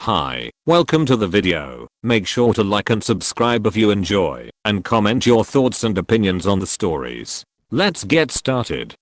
Hi, welcome to the video. Make sure to like and subscribe if you enjoy, and comment your thoughts and opinions on the stories. Let's get started.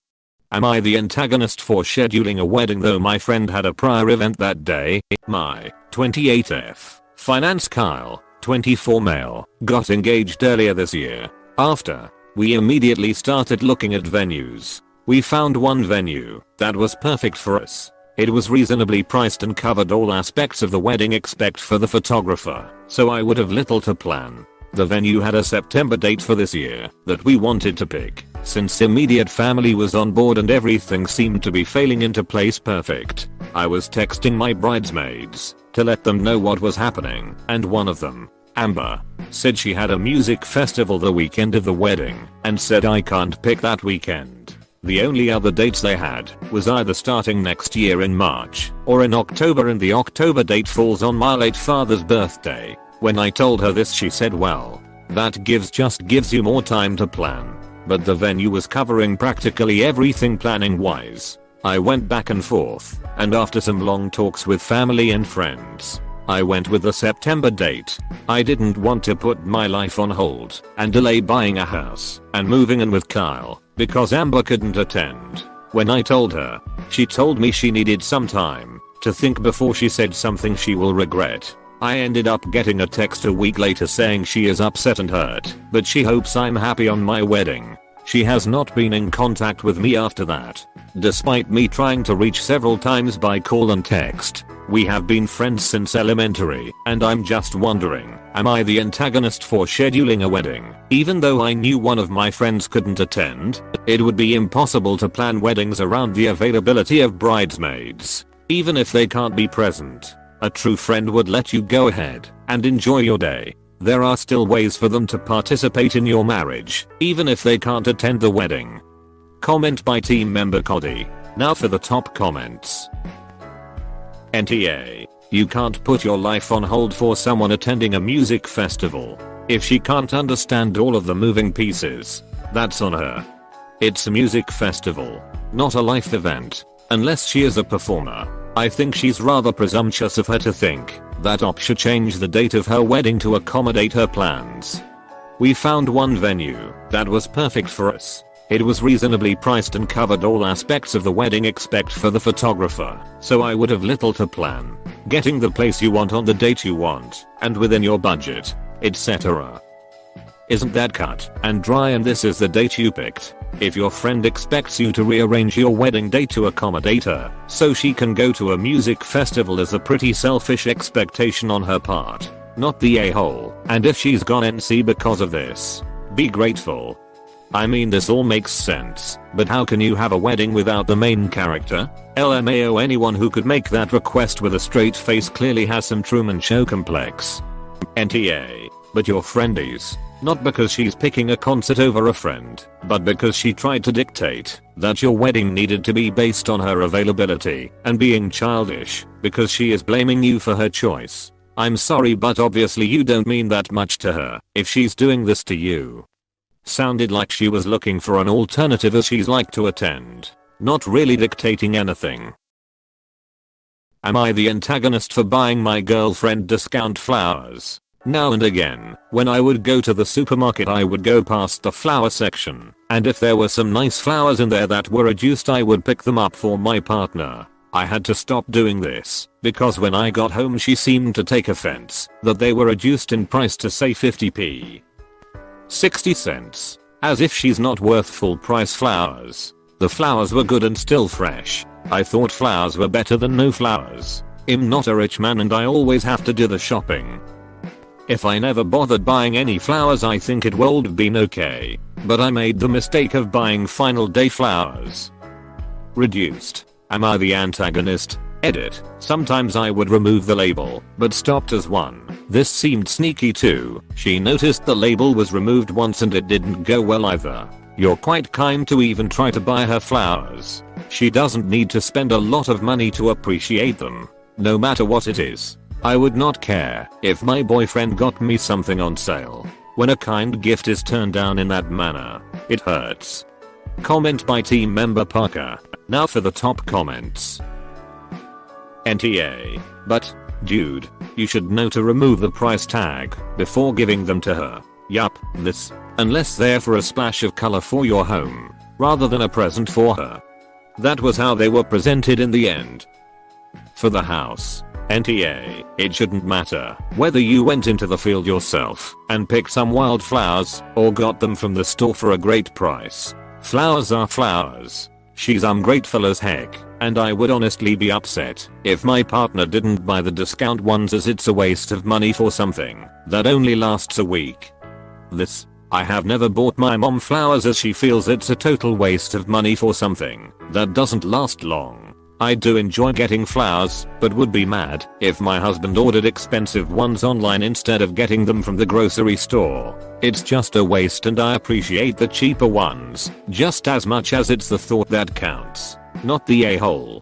Am I the antagonist for scheduling a wedding though my friend had a prior event that day? My 28F finance Kyle, 24 male, got engaged earlier this year. After, we immediately started looking at venues. We found one venue that was perfect for us. It was reasonably priced and covered all aspects of the wedding except for the photographer, so I would have little to plan. The venue had a September date for this year that we wanted to pick, since immediate family was on board and everything seemed to be falling into place perfect. I was texting my bridesmaids to let them know what was happening, and one of them, Amber, said she had a music festival the weekend of the wedding and said I can't pick that weekend. The only other dates they had was either starting next year in March or in October, and the October date falls on my late father's birthday. When I told her this she said, well, that just gives you more time to plan. But the venue was covering practically everything planning wise. I went back and forth, and after some long talks with family and friends, I went with the September date. I didn't want to put my life on hold and delay buying a house and moving in with Kyle because Amber couldn't attend. When I told her, she told me she needed some time to think before she said something she will regret. I ended up getting a text a week later saying she is upset and hurt, but she hopes I'm happy on my wedding. She has not been in contact with me after that, despite me trying to reach several times by call and text. We have been friends since elementary, and I'm just wondering, am I the antagonist for scheduling a wedding? Even though I knew one of my friends couldn't attend, it would be impossible to plan weddings around the availability of bridesmaids. Even if they can't be present, a true friend would let you go ahead and enjoy your day. There are still ways for them to participate in your marriage, even if they can't attend the wedding. Comment by team member Cody. Now for the top comments. NTA. You can't put your life on hold for someone attending a music festival. If she can't understand all of the moving pieces, that's on her. It's a music festival, not a life event. Unless she is a performer, I think she's rather presumptuous of her to think that OP should change the date of her wedding to accommodate her plans. We found one venue that was perfect for us. It was reasonably priced and covered all aspects of the wedding except for the photographer, so I would have little to plan. Getting the place you want on the date you want, and within your budget, etc. Isn't that cut and dry? And this is the date you picked. If your friend expects you to rearrange your wedding date to accommodate her so she can go to a music festival, is a pretty selfish expectation on her part, not the a-hole. And if she's gone NC because of this, be grateful. I mean, this all makes sense, but how can you have a wedding without the main character? LMAO, anyone who could make that request with a straight face clearly has some Truman Show complex. NTA. But your friend is. Not because she's picking a concert over a friend, but because she tried to dictate that your wedding needed to be based on her availability and being childish because she is blaming you for her choice. I'm sorry, but obviously you don't mean that much to her if she's doing this to you. Sounded like she was looking for an alternative as she's like to attend, not really dictating anything. Am I the antagonist for buying my girlfriend discount flowers? Now and again, when I would go to the supermarket, I would go past the flower section, and if there were some nice flowers in there that were reduced, I would pick them up for my partner. I had to stop doing this, because when I got home she seemed to take offense that they were reduced in price to say 50p. 60 cents. As if she's not worth full price flowers. The flowers were good and still fresh. I thought flowers were better than no flowers. I'm not a rich man and I always have to do the shopping. If I never bothered buying any flowers, I think it would have been okay. But I made the mistake of buying final day flowers. Reduced. Am I the antagonist? Edit. Sometimes I would remove the label, but stopped as one. This seemed sneaky too. She noticed the label was removed once and it didn't go well either. You're quite kind to even try to buy her flowers. She doesn't need to spend a lot of money to appreciate them, no matter what it is. I would not care if my boyfriend got me something on sale. When a kind gift is turned down in that manner, it hurts. Comment by team member Parker. Now for the top comments. NTA. But Dude, you should know to remove the price tag before giving them to her. Yup, this. Unless they're for a splash of color for your home, rather than a present for her. That was how they were presented in the end. For the house. NTA, it shouldn't matter whether you went into the field yourself and picked some wildflowers or got them from the store for a great price. Flowers are flowers. She's ungrateful as heck, and I would honestly be upset if my partner didn't buy the discount ones, as it's a waste of money for something that only lasts a week. This. I have never bought my mom flowers as she feels it's a total waste of money for something that doesn't last long. I do enjoy getting flowers, but would be mad if my husband ordered expensive ones online instead of getting them from the grocery store. It's just a waste, and I appreciate the cheaper ones just as much as it's the thought that counts, not the a-hole.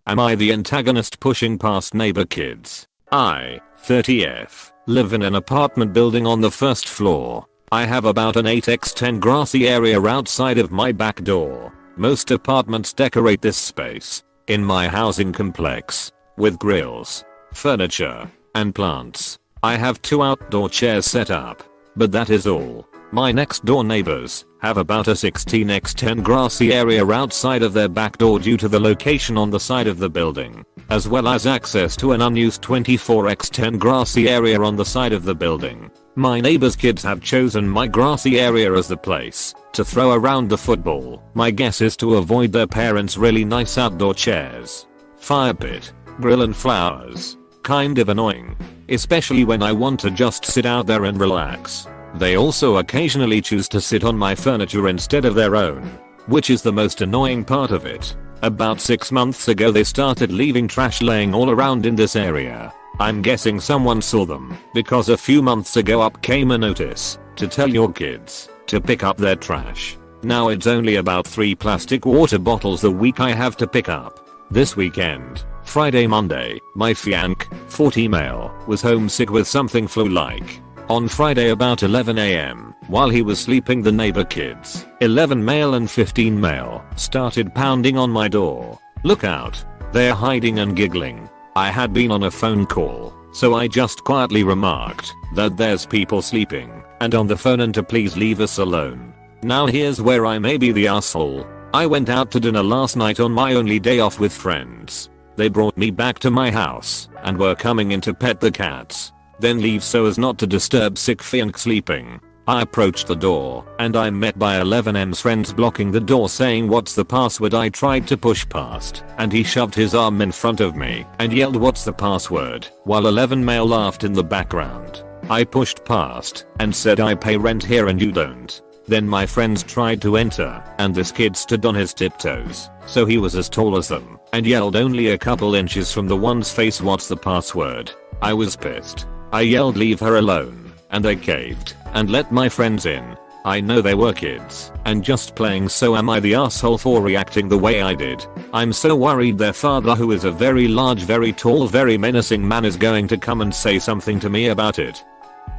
Am I the antagonist pushing past neighbor kids? I, 30F, live in an apartment building on the first floor. I have about an 8x10 grassy area outside of my back door. Most apartments decorate this space in my housing complex with grills, furniture, and plants. I have 2 outdoor chairs set up, but that is all. My next door neighbors have about a 16x10 grassy area outside of their back door due to the location on the side of the building, as well as access to an unused 24x10 grassy area on the side of the building. My neighbors' kids have chosen my grassy area as the place to throw around the football. My guess is to avoid their parents' really nice outdoor chairs, fire pit, grill, and flowers. Kind of annoying, especially when I want to just sit out there and relax. They also occasionally choose to sit on my furniture instead of their own, which is the most annoying part of it. About 6 months ago they started leaving trash laying all around in this area. I'm guessing someone saw them because a few months ago up came a notice to tell your kids to pick up their trash. Now it's only about 3 plastic water bottles a week I have to pick up. This weekend, Friday Monday, my fianc, 40 male, was homesick with something flu-like. On Friday about 11 AM, while he was sleeping, the neighbor kids, 11 male and 15 male, started pounding on my door. Look out, they're hiding and giggling. I had been on a phone call, so I just quietly remarked that there's people sleeping and on the phone and to please leave us alone. Now here's where I may be the asshole. I went out to dinner last night on my only day off with friends. They brought me back to my house and were coming in to pet the cats, then leave so as not to disturb sick fianc sleeping. I approached the door and I'm met by 11M's friends blocking the door saying what's the password. I tried to push past and he shoved his arm in front of me and yelled what's the password while 11 male laughed in the background. I pushed past and said I pay rent here and you don't. Then my friends tried to enter and this kid stood on his tiptoes, so he was as tall as them, and yelled only a couple inches from the one's face what's the password. I was pissed. I yelled leave her alone and they caved and let my friends in. I know they were kids and just playing, so am I the asshole for reacting the way I did? I'm so worried their father, who is a very large, very tall, very menacing man, is going to come and say something to me about it.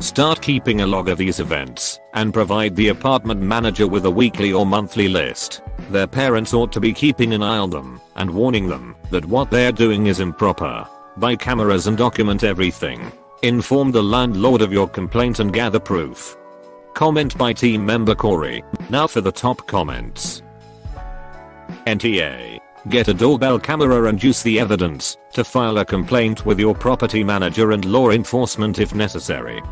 Start keeping a log of these events and provide the apartment manager with a weekly or monthly list. Their parents ought to be keeping an eye on them and warning them that what they're doing is improper. Buy cameras and document everything. Inform the landlord of your complaint and gather proof. Comment by team member Corey. Now for the top comments. NTA. Get a doorbell camera and use the evidence to file a complaint with your property manager and law enforcement if necessary.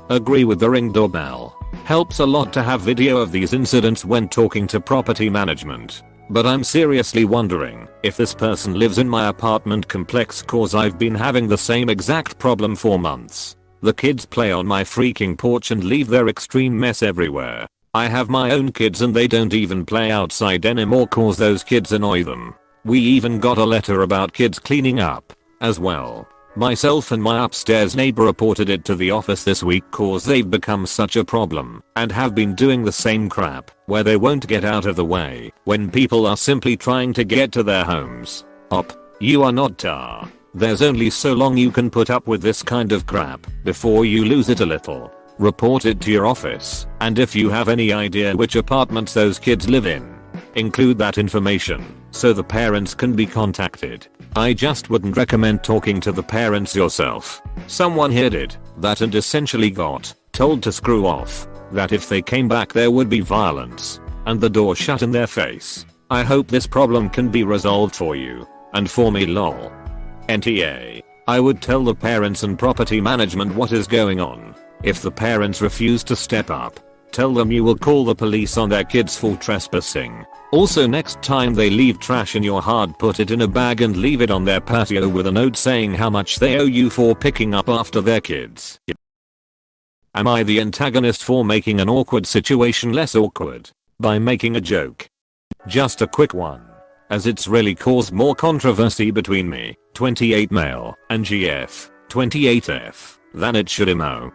Agree with the Ring doorbell. Helps a lot to have video of these incidents when talking to property management. But I'm seriously wondering if this person lives in my apartment complex, cause I've been having the same exact problem for months. The kids play on my freaking porch and leave their extreme mess everywhere. I have my own kids and they don't even play outside anymore cause those kids annoy them. We even got a letter about kids cleaning up as well. Myself and my upstairs neighbor reported it to the office this week cause they've become such a problem and have been doing the same crap where they won't get out of the way when people are simply trying to get to their homes. You are not tar. There's only so long you can put up with this kind of crap before you lose it a little. Report it to your office, and if you have any idea which apartments those kids live in, include that information. so the parents can be contacted. I just wouldn't recommend talking to the parents yourself. Someone here did that and essentially got told to screw off, that if they came back there would be violence, and the door shut in their face. I hope this problem can be resolved for you, and for me lol. NTA. I would tell the parents and property management what is going on. If the parents refuse to step up, tell them you will call the police on their kids for trespassing. Also, next time they leave trash in your yard, put it in a bag and leave it on their patio with a note saying how much they owe you for picking up after their kids. Am I the antagonist for making an awkward situation less awkward? By making a joke. Just a quick one, as it's really caused more controversy between me, 28 male, and GF, 28F, than it should emo.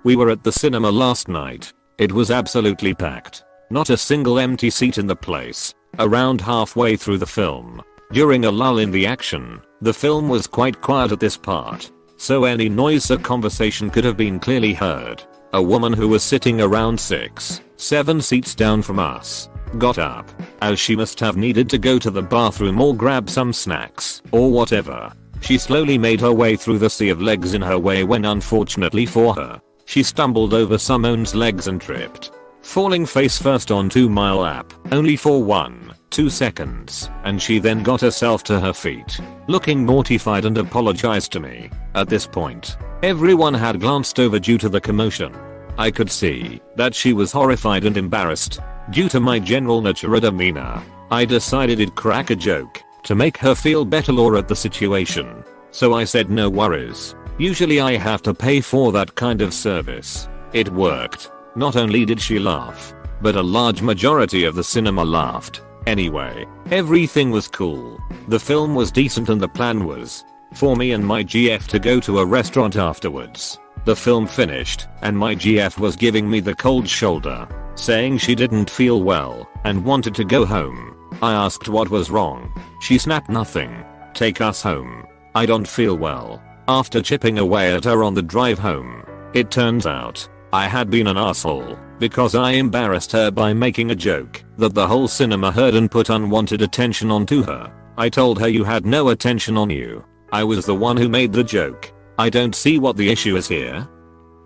We were at the cinema last night. It was absolutely packed. Not a single empty seat in the place. Around halfway through the film, during a lull in the action, the film was quite quiet at this part, so any noise or conversation could have been clearly heard. A woman who was sitting around 6-7 seats down from us got up, as she must have needed to go to the bathroom or grab some snacks or whatever. She slowly made her way through the sea of legs in her way when, unfortunately for her, she stumbled over someone's legs and tripped, falling face first onto my lap, only for 1-2 seconds, and she then got herself to her feet, looking mortified, and apologized to me. At this point, everyone had glanced over due to the commotion. I could see that she was horrified and embarrassed. Due to my general nature and demeanor, I decided I'd crack a joke to make her feel better or at the situation. So I said, no worries. Usually I have to pay for that kind of service. It worked. Not only did she laugh, but a large majority of the cinema laughed. Anyway, everything was cool. The film was decent and the plan was for me and my GF to go to a restaurant afterwards. The film finished and my GF was giving me the cold shoulder, saying she didn't feel well and wanted to go home. I asked what was wrong. She snapped, nothing. Take us home. I don't feel well. After chipping away at her on the drive home, it turns out I had been an asshole because I embarrassed her by making a joke that the whole cinema heard and put unwanted attention onto her. I told her you had no attention on you. I was the one who made the joke. I don't see what the issue is here.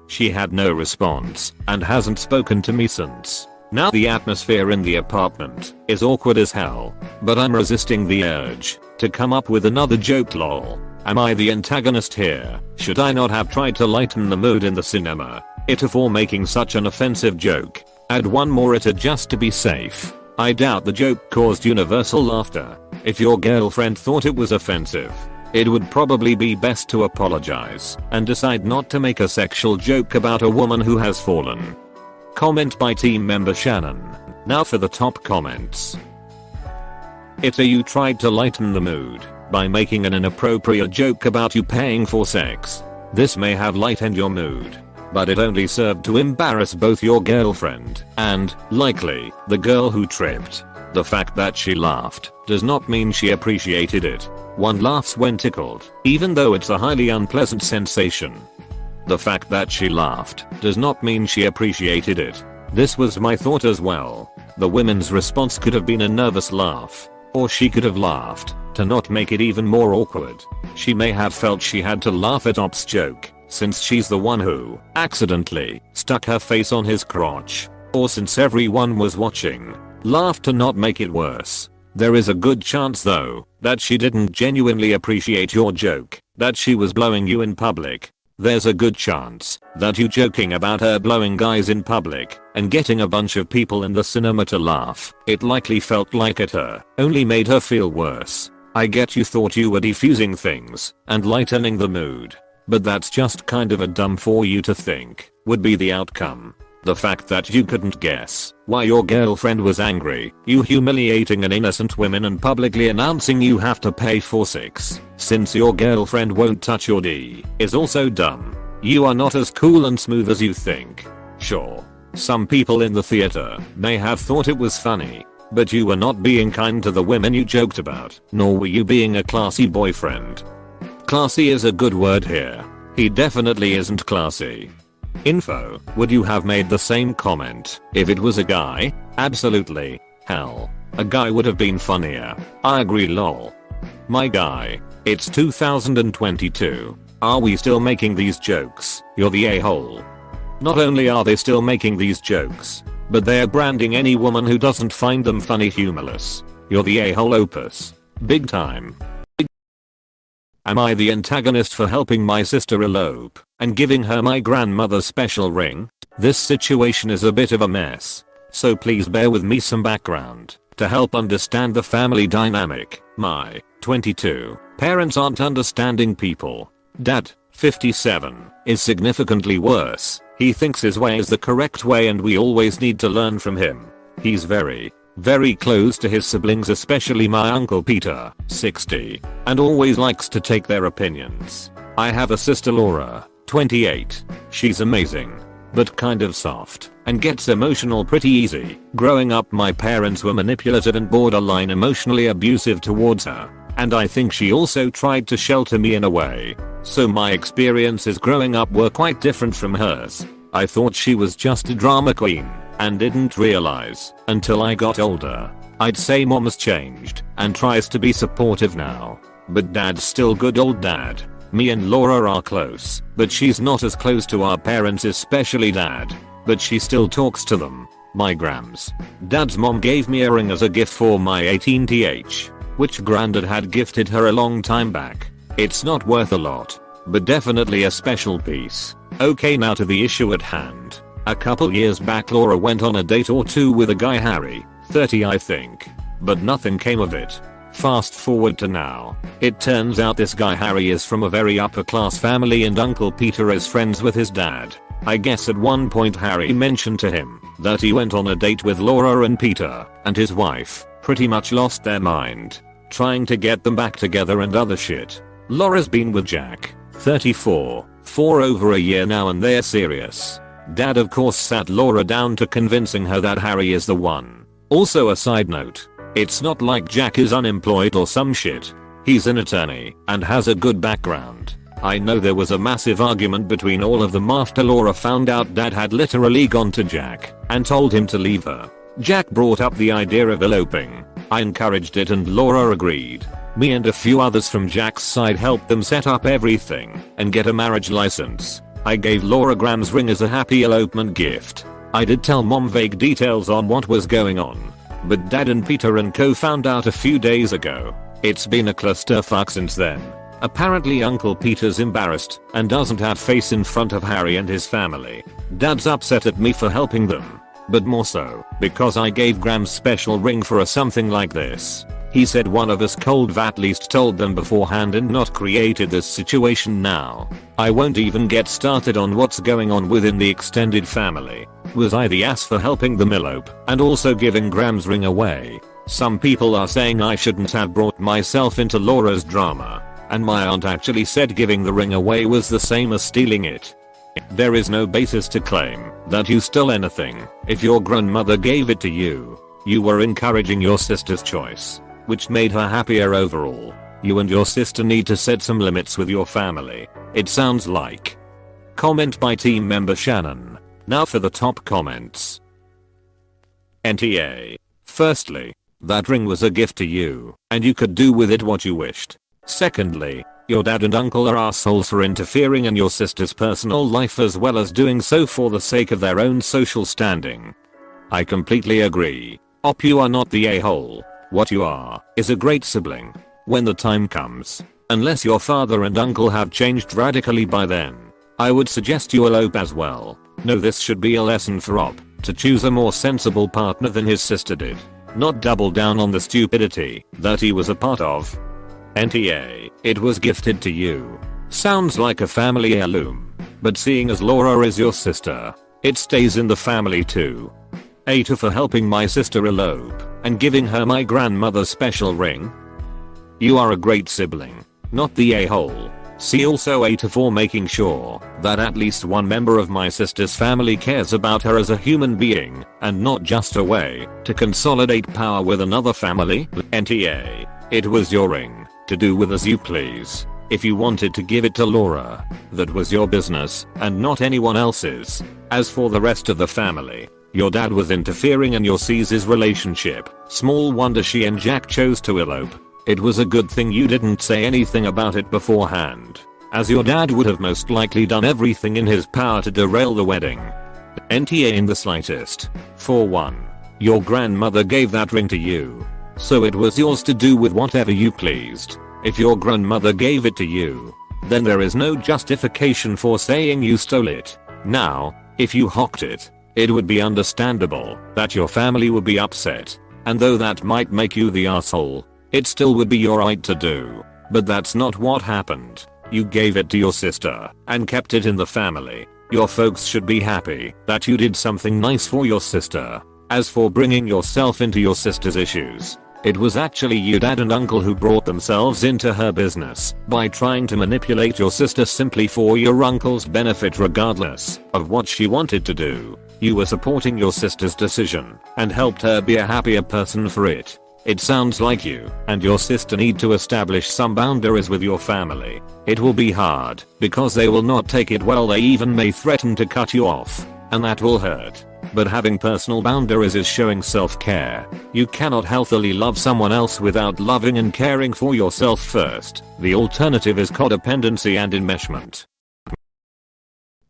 She had no response and hasn't spoken to me since. Now the atmosphere in the apartment is awkward as hell, but I'm resisting the urge to come up with another joke lol. Am I the antagonist here? Should I not have tried to lighten the mood in the cinema? AITA for making such an offensive joke. Add one more AITA just to be safe. I doubt the joke caused universal laughter. If your girlfriend thought it was offensive, it would probably be best to apologize and decide not to make a sexual joke about a woman who has fallen. Comment by team member Shannon. Now for the top comments. AITA, you tried to lighten the mood by making an inappropriate joke about you paying for sex. This may have lightened your mood, but it only served to embarrass both your girlfriend and, likely, the girl who tripped. The fact that she laughed does not mean she appreciated it. One laughs when tickled, even though it's a highly unpleasant sensation. The fact that she laughed does not mean she appreciated it. This was my thought as well. The woman's response could have been a nervous laugh, or she could have laughed to not make it even more awkward. She may have felt she had to laugh at Op's joke, since she's the one who accidentally stuck her face on his crotch, or since everyone was watching, laughed to not make it worse. There is a good chance though that she didn't genuinely appreciate your joke, that she was blowing you in public. There's a good chance that you joking about her blowing guys in public and getting a bunch of people in the cinema to laugh, it likely felt like AITA only made her feel worse. I get you thought you were defusing things and lightening the mood, but that's just kind of a dumb for you to think would be the outcome. The fact that you couldn't guess why your girlfriend was angry, you humiliating an innocent woman and publicly announcing you have to pay for sex since your girlfriend won't touch your D, is also dumb. You are not as cool and smooth as you think. Sure, some people in the theater may have thought it was funny, but you were not being kind to the women you joked about, nor were you being a classy boyfriend. Classy is a good word here. He definitely isn't classy. Info, would you have made the same comment if it was a guy? Absolutely. Hell, A guy would have been funnier. I agree lol. My guy. It's 2022. Are we still making these jokes? You're the a-hole. Not only are they still making these jokes, but they're branding any woman who doesn't find them funny humorless. You're the a-hole opus. Big time. Am I the antagonist for helping my sister elope and giving her my grandmother's special ring? This situation is a bit of a mess, so please bear with me some background to help understand the family dynamic. My 22 parents aren't understanding people. Dad, 57, is significantly worse. He thinks his way is the correct way and we always need to learn from him. He's very close to his siblings, especially my uncle Peter, 60, and always likes to take their opinions. I have a sister Laura, 28. She's amazing, but kind of soft, and gets emotional pretty easy. Growing up, my parents were manipulative and borderline emotionally abusive towards her, and I think she also tried to shelter me in a way. So my experiences growing up were quite different from hers. I thought she was just a drama queen, and didn't realize, until I got older. I'd say mom's changed, and tries to be supportive now. But dad's still good old dad. Me and Laura are close, but she's not as close to our parents, especially dad. But she still talks to them. My grams. Dad's mom gave me a ring as a gift for my 18th, which granddad had gifted her a long time back. It's not worth a lot, but definitely a special piece. Okay, now to the issue at hand. A couple years back Laura went on a date or two with a guy Harry, 30 I think, but nothing came of it. Fast forward to now. It turns out this guy Harry is from a very upper class family and Uncle Peter is friends with his dad. I guess at one point Harry mentioned to him that he went on a date with Laura and Peter and his wife pretty much lost their mind, trying to get them back together and other shit. Laura's been with Jack, 34, for over a year now and they're serious. Dad of course sat Laura down to convincing her that Harry is the one. Also a side note, it's not like Jack is unemployed or some shit. He's an attorney and has a good background. I know there was a massive argument between all of them after Laura found out Dad had literally gone to Jack and told him to leave her. Jack brought up the idea of eloping. I encouraged it and Laura agreed. Me and a few others from Jack's side helped them set up everything and get a marriage license. I gave Laura Graham's ring as a happy elopement gift. I did tell mom vague details on what was going on, but Dad and Peter and co found out a few days ago. It's been a clusterfuck since then. Apparently Uncle Peter's embarrassed and doesn't have face in front of Harry and his family. Dad's upset at me for helping them, but more so because I gave Graham's special ring for a something like this. He said one of us could have at least told them beforehand and not created this situation now. I won't even get started on what's going on within the extended family. Was I the ass for helping them elope and also giving Graham's ring away? Some people are saying I shouldn't have brought myself into Laura's drama, and my aunt actually said giving the ring away was the same as stealing it. There is no basis to claim that you stole anything. If your grandmother gave it to you, you were encouraging your sister's choice, which made her happier overall. You and your sister need to set some limits with your family, it sounds like. Comment by team member Shannon. Now for the top comments. NTA. Firstly, that ring was a gift to you, and you could do with it what you wished. Secondly, your dad and uncle are assholes for interfering in your sister's personal life as well as doing so for the sake of their own social standing. I completely agree. Op, you are not the a-hole. What you are is a great sibling. When the time comes, unless your father and uncle have changed radically by then, I would suggest you elope as well. No, this should be a lesson for Op to choose a more sensible partner than his sister did. Not double down on the stupidity that he was a part of. NTA, it was gifted to you. Sounds like a family heirloom, but seeing as Laura is your sister, it stays in the family too. AITA for helping my sister elope and giving her my grandmother's special ring. You are a great sibling, not the a-hole. See also AITA for making sure that at least one member of my sister's family cares about her as a human being and not just a way to consolidate power with another family. NTA, it was your ring, to do with as you please. If you wanted to give it to Laura, that was your business and not anyone else's. As for the rest of the family, Your dad was interfering in your C's relationship. Small wonder she and Jack chose to elope. It was a good thing you didn't say anything about it beforehand, as your dad would have most likely done everything in his power to derail the wedding. NTA in the slightest. For one, your grandmother gave that ring to you, so it was yours to do with whatever you pleased. If your grandmother gave it to you, then there is no justification for saying you stole it. Now, if you hocked it, it would be understandable that your family would be upset, and though that might make you the asshole, it still would be your right to do. But that's not what happened. You gave it to your sister and kept it in the family. Your folks should be happy that you did something nice for your sister. As for bringing yourself into your sister's issues, it was actually your dad and uncle who brought themselves into her business by trying to manipulate your sister simply for your uncle's benefit regardless of what she wanted to do. You were supporting your sister's decision and helped her be a happier person for it. It sounds like you and your sister need to establish some boundaries with your family. It will be hard because they will not take it well. They even may threaten to cut you off, and that will hurt. But having personal boundaries is showing self-care. You cannot healthily love someone else without loving and caring for yourself first. The alternative is codependency and enmeshment.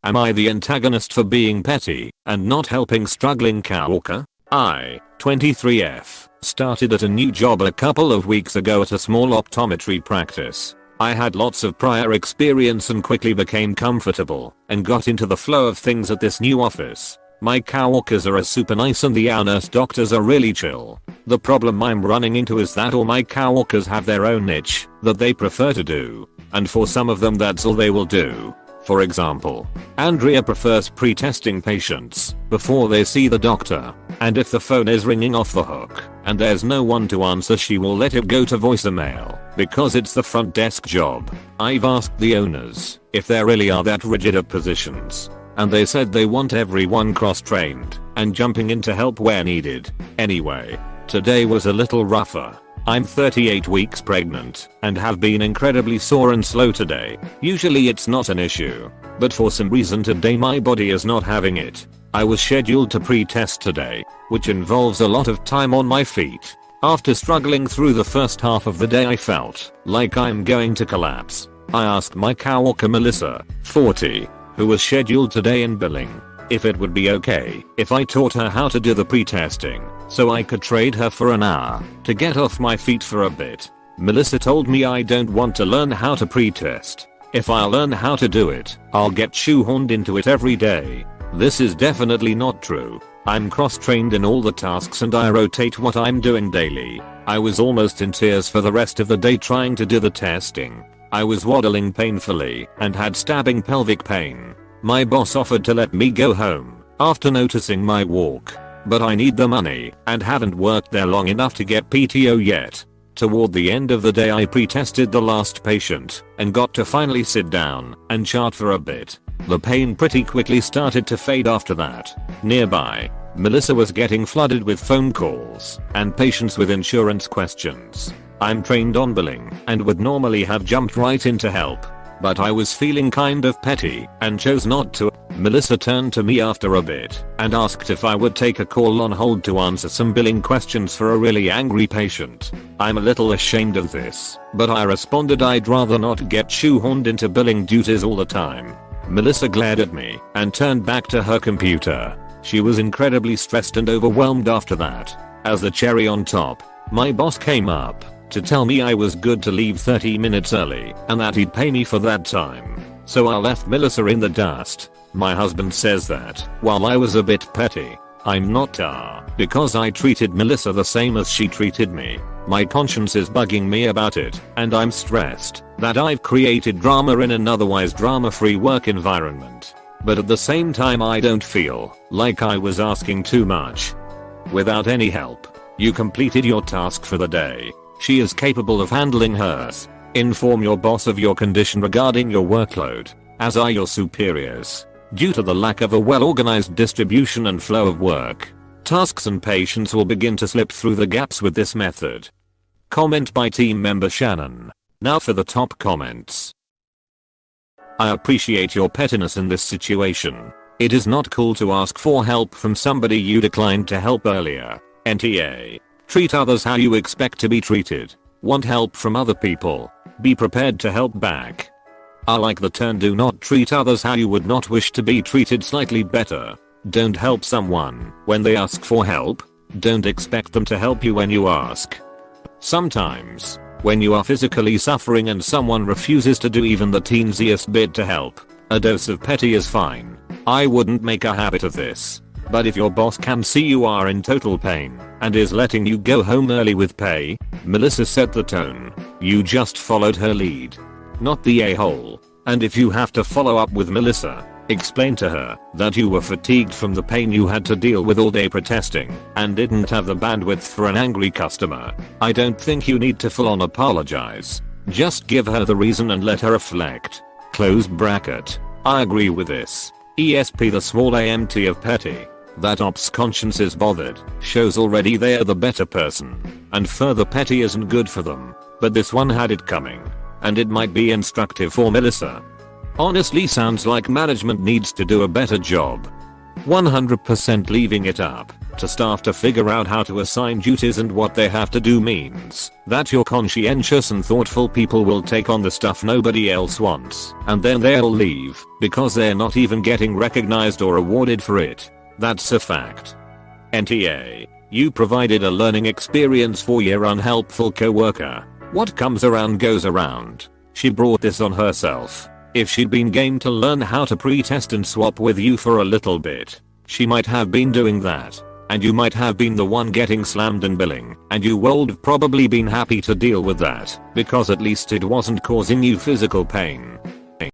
Am I the antagonist for being petty and not helping struggling Coworker? I, 23F, started at a new job a couple of weeks ago at a small optometry practice. I had lots of prior experience and quickly became comfortable and got into the flow of things at this new office. My coworkers are super nice and the nurse doctors are really chill. The problem I'm running into is that all my coworkers have their own niche that they prefer to do, and for some of them that's all they will do. For example, Andrea prefers pre-testing patients before they see the doctor, and if the phone is ringing off the hook and there's no one to answer, she will let it go to voicemail because it's the front desk job. I've asked the owners if there really are that rigid of positions, and they said they want everyone cross-trained and jumping in to help where needed. Anyway, today was a little rougher. I'm 38 weeks pregnant and have been incredibly sore and slow today. Usually it's not an issue, but for some reason today my body is not having it. I was scheduled to pre-test today, which involves a lot of time on my feet. After struggling through the first half of the day, I felt like I'm going to collapse. I asked my coworker Melissa, 40, who was scheduled today in billing, if it would be okay if I taught her how to do the pre-testing so I could trade her for an hour to get off my feet for a bit. Melissa told me I don't want to learn how to pre-test. If I learn how to do it, I'll get shoehorned into it every day. This is definitely not true. I'm cross-trained in all the tasks and I rotate what I'm doing daily. I was almost in tears for the rest of the day trying to do the testing. I was waddling painfully and had stabbing pelvic pain. My boss offered to let me go home after noticing my walk, but I need the money and haven't worked there long enough to get PTO yet. Toward the end of the day I pre-tested the last patient and got to finally sit down and chart for a bit. The pain pretty quickly started to fade after that. Nearby, Melissa was getting flooded with phone calls and patients with insurance questions. I'm trained on billing and would normally have jumped right in to help, but I was feeling kind of petty and chose not to. Melissa turned to me after a bit and asked if I would take a call on hold to answer some billing questions for a really angry patient. I'm a little ashamed of this, but I responded I'd rather not get shoehorned into billing duties all the time. Melissa glared at me and turned back to her computer. She was incredibly stressed and overwhelmed after that. As the cherry on top, my boss came up to tell me I was good to leave 30 minutes early and that he'd pay me for that time. So I left Melissa in the dust. My husband says that while I was a bit petty, I'm not because I treated Melissa the same as she treated me. My conscience is bugging me about it, and I'm stressed that I've created drama in an otherwise drama-free work environment. But at the same time I don't feel like I was asking too much. Without any help, you completed your task for the day. She is capable of handling hers. Inform your boss of your condition regarding your workload, as are your superiors. Due to the lack of a well-organized distribution and flow of work, tasks and patients will begin to slip through the gaps with this method. Comment by team member Shannon. Now for the top comments. I appreciate your pettiness in this situation. It is not cool to ask for help from somebody you declined to help earlier. NTA. Treat others how you expect to be treated. Want help from other people. Be prepared to help back. I like the turn do not treat others how you would not wish to be treated slightly better. Don't help someone when they ask for help. Don't expect them to help you when you ask. Sometimes, when you are physically suffering and someone refuses to do even the teensiest bit to help, a dose of petty is fine. I wouldn't make a habit of this. But if your boss can see you are in total pain and is letting you go home early with pay, Melissa set the tone. You just followed her lead. Not the a-hole. And if you have to follow up with Melissa, explain to her that you were fatigued from the pain you had to deal with all day protesting and didn't have the bandwidth for an angry customer. I don't think you need to full on apologize. Just give her the reason and let her reflect. Close bracket. I agree with this. ESP the small AMT of petty. That ops conscience is bothered shows already they are the better person. And further petty isn't good for them. But this one had it coming. And it might be instructive for Melissa. Honestly sounds like management needs to do a better job. 100% leaving it up to staff to figure out how to assign duties and what they have to do means that your conscientious and thoughtful people will take on the stuff nobody else wants and then they'll leave because they're not even getting recognized or awarded for it. That's a fact. NTA. You provided a learning experience for your unhelpful coworker. What comes around goes around. She brought this on herself. If she'd been game to learn how to pre-test and swap with you for a little bit, she might have been doing that. And you might have been the one getting slammed in billing, and you would have probably been happy to deal with that, because at least it wasn't causing you physical pain.